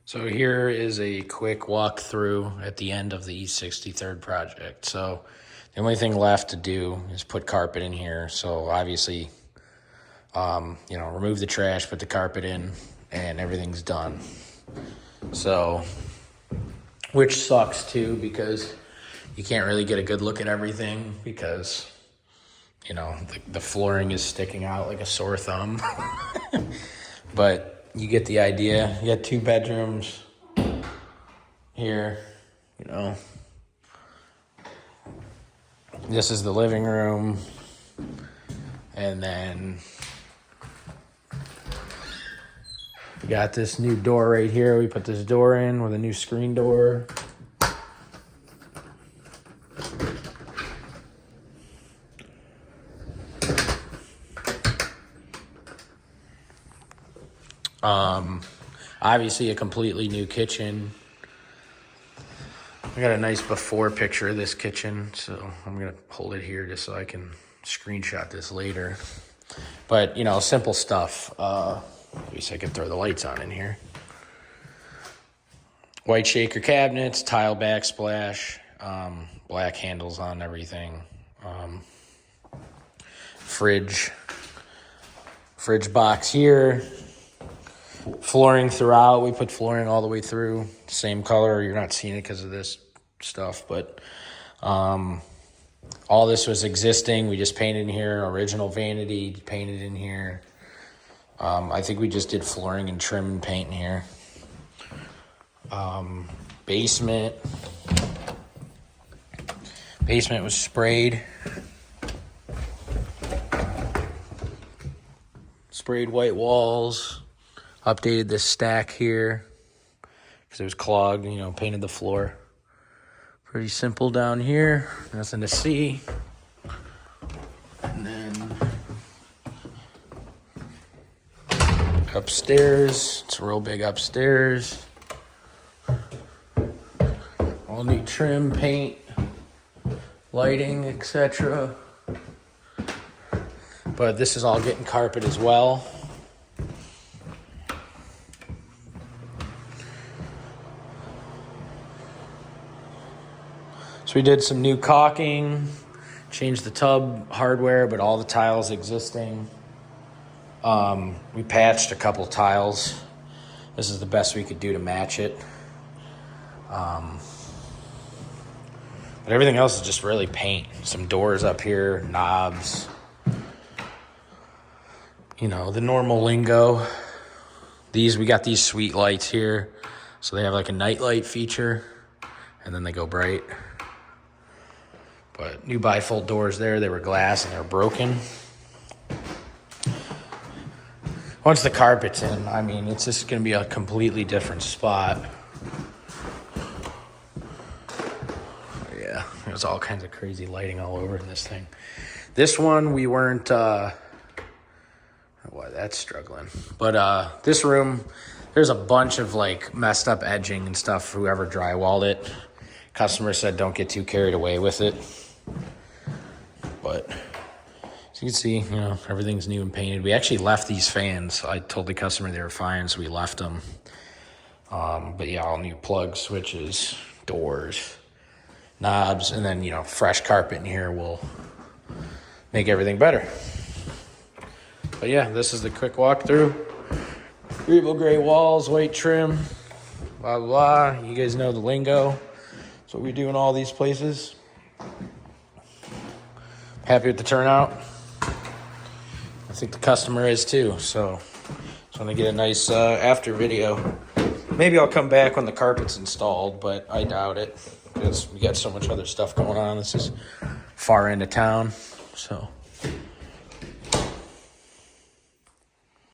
So here is a quick walkthrough at the end of the e63 project. So the only thing left to do is put carpet in here. So obviously, remove the trash, put the carpet in, and everything's done. So, which sucks too, because you can't really get a good look at everything because, the flooring is sticking out like a sore thumb. But you get the idea. You got 2 bedrooms here, This is the living room. And then we got this new door right here. We put this door in with a new screen door. Obviously a completely new kitchen. I got a nice before picture of this kitchen, so I'm gonna hold it here just so I can screenshot this later. But simple stuff. At least I can throw the lights on in here. White shaker cabinets, tile backsplash, black handles on everything. Fridge box here. Flooring throughout. We put flooring all the way through. Same color. You're not seeing it because of this stuff, but all this was existing. We just painted in here. Original vanity painted in here. I think we just did flooring and trim and paint in here. Basement was sprayed white walls. Updated this stack here because it was clogged, painted the floor. Pretty simple down here, nothing to see. And then upstairs, it's real big upstairs. All new trim, paint, lighting, etc. But this is all getting carpet as well. So we did some new caulking, changed the tub hardware, but all the tiles existing. We patched a couple tiles. This is the best we could do to match it. But everything else is just really paint. Some doors up here, knobs. The normal lingo. We got these sweet lights here. So they have like a night light feature, and then they go bright. But new bifold doors there. They were glass and they were broken. Once the carpet's in, it's just going to be a completely different spot. Yeah, there's all kinds of crazy lighting all over this thing. This one, we weren't... Why, that's struggling. But this room, there's a bunch of messed up edging and stuff, whoever drywalled it. Customer said don't get too carried away with it. But as you can see, everything's new and painted. We actually left these fans. I told the customer they were fine, so we left them. But yeah, all new plugs, switches, doors, knobs, and then, fresh carpet in here will make everything better. But yeah, this is the quick walkthrough. Regal gray walls, white trim, blah, blah, blah. You guys know the lingo. That's what we do in all these places. Happy with the turnout. I think the customer is too. So just want to get a nice after video. Maybe I'll come back when the carpet's installed, but I doubt it because we got so much other stuff going on. This is far into town, so.